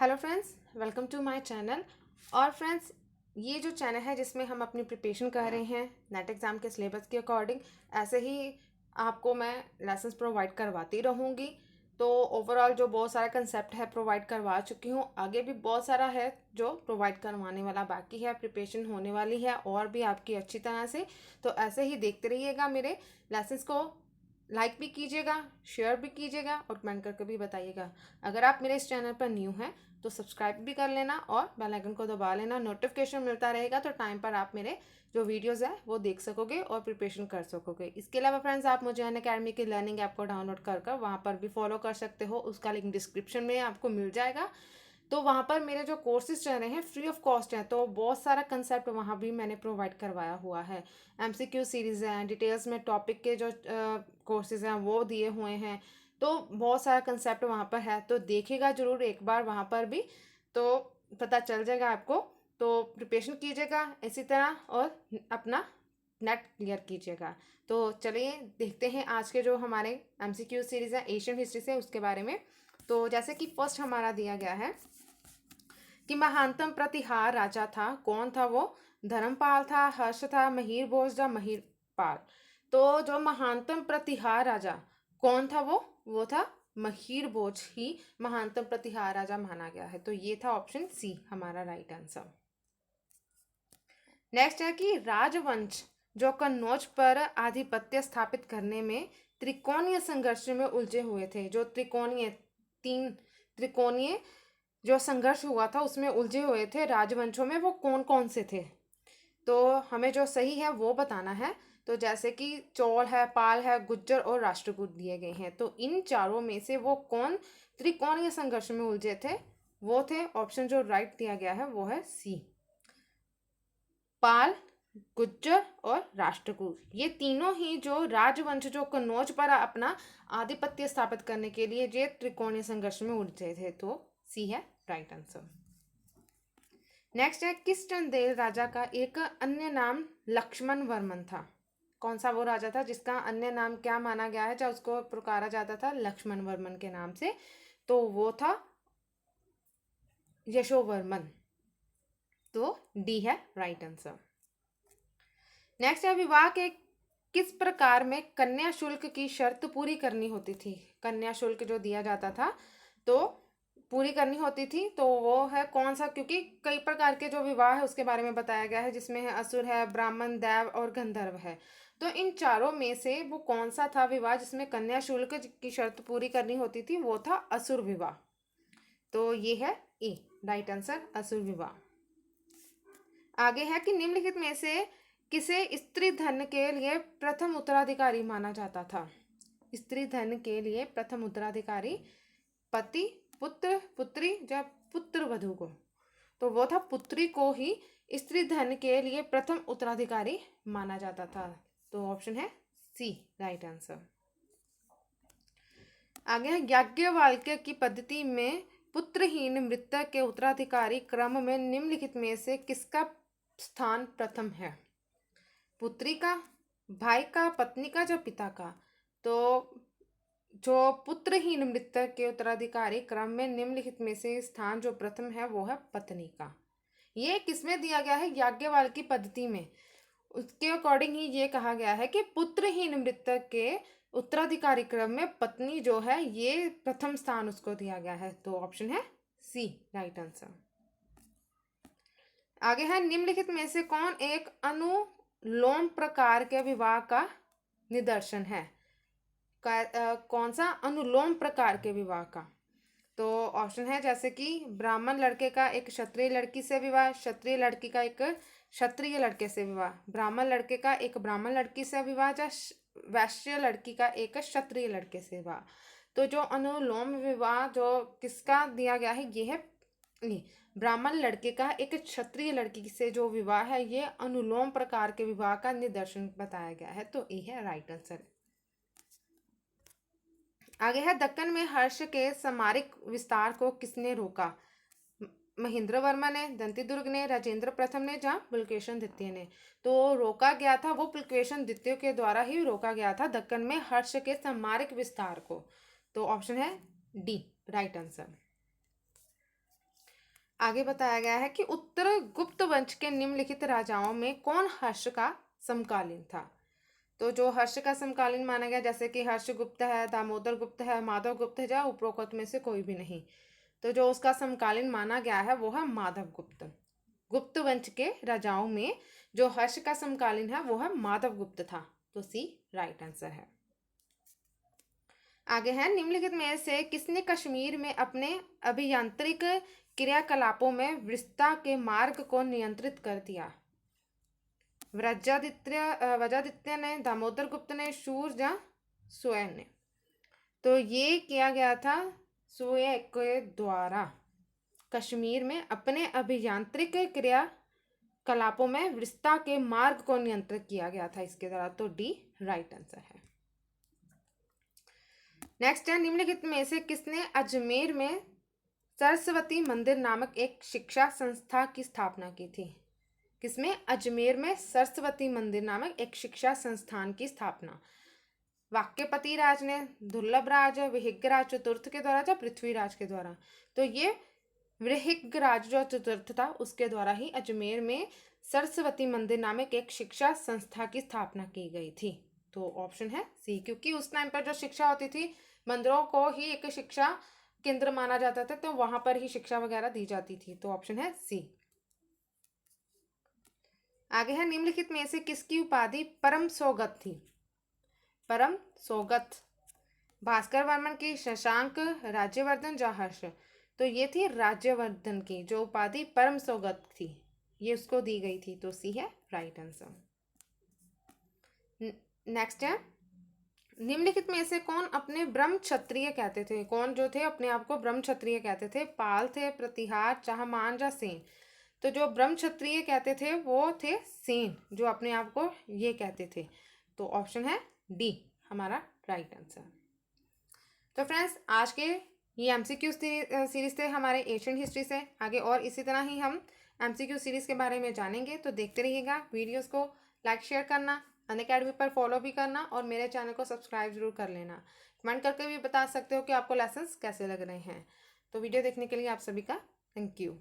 Hello friends, welcome to my channel. और friends, ये जो चैनल है जिसमें हम अपनी प्रिपरेशन कर रहे हैं नेट एग्ज़ाम के सिलेबस के अकॉर्डिंग, ऐसे ही आपको मैं लेसन्स प्रोवाइड करवाती रहूँगी। तो ओवरऑल जो बहुत सारा कंसेप्ट है प्रोवाइड करवा चुकी हूँ, आगे भी बहुत सारा है जो प्रोवाइड करवाने वाला बाकी है, प्रिपरेशन होने वाली है और भी आपकी अच्छी तरह से। तो ऐसे ही देखते रहिएगा, मेरे लेसन्स को लाइक भी कीजिएगा, शेयर भी कीजिएगा और कमेंट करके भी बताइएगा। अगर आप मेरे इस चैनल पर न्यू हैं तो सब्सक्राइब भी कर लेना और बेल आइकन को दबा लेना, नोटिफिकेशन मिलता रहेगा तो टाइम पर आप मेरे जो वीडियोस है वो देख सकोगे और प्रिपरेशन कर सकोगे। इसके अलावा फ्रेंड्स, आप मुझे अनअकैडमी की लर्निंग ऐप को डाउनलोड कर वहाँ पर भी फॉलो कर सकते हो, उसका लिंक डिस्क्रिप्शन में आपको मिल जाएगा। तो वहाँ पर मेरे जो कोर्सेज चल रहे हैं फ्री ऑफ कॉस्ट हैं, तो बहुत सारा कंसेप्ट वहाँ भी मैंने प्रोवाइड करवाया हुआ है। एमसीक्यू सीरीज़ हैं, डिटेल्स में टॉपिक के जो कोर्सेज हैं वो दिए हुए हैं। तो बहुत सारा कंसेप्ट वहाँ पर है, तो देखिएगा ज़रूर एक बार वहाँ पर भी, तो पता चल जाएगा आपको। तो प्रिपरेशन कीजिएगा इसी तरह और अपना नेट क्लियर कीजिएगा। तो चलिए देखते हैं आज के जो हमारे एमसीक्यू सीरीज़ है एशियन हिस्ट्री से, उसके बारे में। तो जैसे कि फर्स्ट हमारा दिया गया है कि महानतम प्रतिहार राजा था, कौन था वो? धर्मपाल था, हर्ष था, महिर भोज या महिरपाल। तो जो महानतम प्रतिहार राजा कौन था वो था महिर भोज ही महानतम प्रतिहार राजा माना गया है। तो ये था ऑप्शन सी हमारा राइट आंसर। नेक्स्ट है कि राजवंश जो कन्नौज पर आधिपत्य स्थापित करने में त्रिकोणीय संघर्ष में उलझे हुए थे। जो त्रिकोणीय जो संघर्ष हुआ था उसमें उलझे हुए थे राजवंशों में, वो कौन कौन से थे? तो हमें जो सही है वो बताना है। तो जैसे कि चोल है, पाल है, गुज्जर और राष्ट्रकूट दिए गए हैं। तो इन चारों में से वो कौन त्रिकोणीय संघर्ष में उलझे थे? वो थे, ऑप्शन जो राइट दिया गया है वो है सी, पाल, गुज्जर और राष्ट्रकूट। ये तीनों ही जो राजवंश जो कन्नौज पर अपना आधिपत्य स्थापित करने के लिए ये त्रिकोणीय संघर्ष में उलझे थे। तो सी है राइट आंसर। नेक्स्ट है, किस चंदेल राजा का एक अन्य नाम लक्ष्मण वर्मन था? कौन सा वो राजा था जिसका अन्य नाम क्या माना गया है, चाहे उसको पुकारा जाता था लक्ष्मण वर्मन के नाम से? तो वो था यशोवर्मन। तो डी है राइट आंसर। नेक्स्ट है, विवाह के किस प्रकार में कन्या शुल्क की शर्त पूरी करनी होती थी? कन्या शुल्क जो दिया जाता था तो पूरी करनी होती थी, तो वो है कौन सा? क्योंकि कई प्रकार के जो विवाह है उसके बारे में बताया गया है, जिसमें है असुर है, ब्राह्मण, दैव और गंधर्व है। तो इन चारों में से वो कौन सा था विवाह जिसमें कन्या शुल्क की शर्त पूरी करनी होती थी? वो था असुर विवाह। तो ये है ए राइट आंसर, असुर विवाह। आगे है कि निम्नलिखित में से किसे स्त्री धन के लिए प्रथम उत्तराधिकारी माना जाता था? स्त्री धन के लिए प्रथम उत्तराधिकारी पति, पुत्र, पुत्री या पुत्र वधु को? तो वो था पुत्री को ही स्त्री धन के लिए प्रथम उत्तराधिकारी माना जाता था। तो ऑप्शन है सी राइट आंसर। आगे है, याज्ञवल्क्य की पद्धति में पुत्रहीन मृतक के उत्तराधिकारी क्रम में निम्नलिखित में से किसका स्थान प्रथम है? पुत्री का, भाई का, पत्नी का या पिता का? तो जो पुत्रहीन मृतक के उत्तराधिकारी क्रम में निम्नलिखित में से स्थान जो प्रथम है वो है पत्नी का। ये किसमें दिया गया है? याज्ञवल्क्य की पद्धति में। उसके अकॉर्डिंग ही ये कहा गया है कि पुत्रहीन मृतक के उत्तराधिकारी क्रम में पत्नी जो है ये प्रथम स्थान उसको दिया गया है। तो ऑप्शन है सी राइट आंसर। आगे है, निम्नलिखित में से कौन एक अनुलोम प्रकार के विवाह का निदर्शन है? कौन सा अनुलोम प्रकार के विवाह का? तो ऑप्शन है जैसे कि ब्राह्मण लड़के का एक क्षत्रिय लड़की से विवाह, क्षत्रिय लड़की का एक क्षत्रिय लड़के से विवाह, ब्राह्मण लड़के का एक ब्राह्मण लड़की से विवाह या वैश्य लड़की का एक क्षत्रिय लड़के से विवाह। तो जो अनुलोम विवाह जो किसका दिया गया है, ये है ब्राह्मण लड़के का एक क्षत्रिय लड़की से जो विवाह है, ये अनुलोम प्रकार के विवाह का निदर्शन बताया गया है। तो ये है राइट आंसर। आगे है, दक्कन में हर्ष के सामरिक विस्तार को किसने रोका? महेंद्र वर्मा ने, दंतीदुर्ग ने, राजेंद्र प्रथम ने या पुलकेशन द्वितीय ने? तो रोका गया था वो पुलकेशन द्वितीय के द्वारा ही रोका गया था दक्कन में हर्ष के सामरिक विस्तार को। तो ऑप्शन है डी राइट आंसर। आगे बताया गया है कि उत्तर गुप्त वंश के निम्नलिखित राजाओं में कौन हर्ष का समकालीन था। तो जो हर्ष का समकालीन माना गया, जैसे कि हर्षगुप्त है, दामोदर गुप्त है, माधव गुप्त है, या उपरोक्त में से कोई भी नहीं। तो जो उसका समकालीन माना गया है वो है माधव गुप्त। गुप्त वंश के राजाओं में जो हर्ष का समकालीन है वो है माधव गुप्त था। तो सी राइट आंसर है। आगे है, निम्नलिखित में से किसने कश्मीर में अपने अभियांत्रिक क्रियाकलापों में विस्तार के मार्ग को नियंत्रित कर दिया। वज्रादित्य ने, दामोदर गुप्त ने, शूर या स्वयं ने। तो ये किया गया था स्वयं के द्वारा कश्मीर में अपने अभियांत्रिक क्रियाकलापों में विस्तार के मार्ग को नियंत्रित किया गया था इसके द्वारा। तो डी राइट आंसर है। नेक्स्ट है, निम्नलिखित में से किसने अजमेर में सरस्वती मंदिर नामक एक शिक्षा संस्था की स्थापना की थी। किसमें? अजमेर में सरस्वती मंदिर नामक एक शिक्षा संस्थान की स्थापना। वाक्यपति राज ने, दुर्लभ राज, विहिंगराज चतुर्थ के द्वारा या पृथ्वीराज के द्वारा। तो ये विहिंगराज जो चतुर्थ था उसके द्वारा ही अजमेर में सरस्वती मंदिर नामक एक शिक्षा संस्था की स्थापना की गई थी। तो ऑप्शन है सी, क्योंकि उस टाइम पर जो शिक्षा होती थी मंदिरों को ही एक शिक्षा केंद्र माना जाता था, तो वहां पर ही शिक्षा वगैरह दी जाती थी। तो ऑप्शन है सी। आगे है, निम्नलिखित में से किसकी उपाधि परम सौगत थी। परम सौगत भास्कर वर्मन की, शशांक, राज्यवर्धन या हर्ष। तो ये थी राज्यवर्धन की जो उपाधि परम सौगत थी, ये उसको दी गई थी। तो सी है राइट आंसर। नेक्स्ट है, निम्नलिखित में से कौन अपने ब्रह्म क्षत्रिय कहते थे। कौन जो थे अपने आप को ब्रह्म क्षत्रिय कहते थे। पाल थे, प्रतिहार, चाहमान या सेन। तो जो ब्रह्म क्षत्रिय कहते थे वो थे सेन, जो अपने आप को ये कहते थे। तो ऑप्शन है डी हमारा राइट आंसर। तो फ्रेंड्स, आज के ये एमसीक्यू सीरीज थे हमारे एशियन हिस्ट्री से। आगे और इसी तरह ही हम एमसीक्यू सीरीज के बारे में जानेंगे। तो देखते रहिएगा। वीडियोस को लाइक शेयर करना, अनअकैडमी पर फॉलो भी करना और मेरे चैनल को सब्सक्राइब जरूर कर लेना। कमेंट करके भी बता सकते हो कि आपको लेसन्स कैसे लग रहे हैं। तो वीडियो देखने के लिए आप सभी का थैंक यू।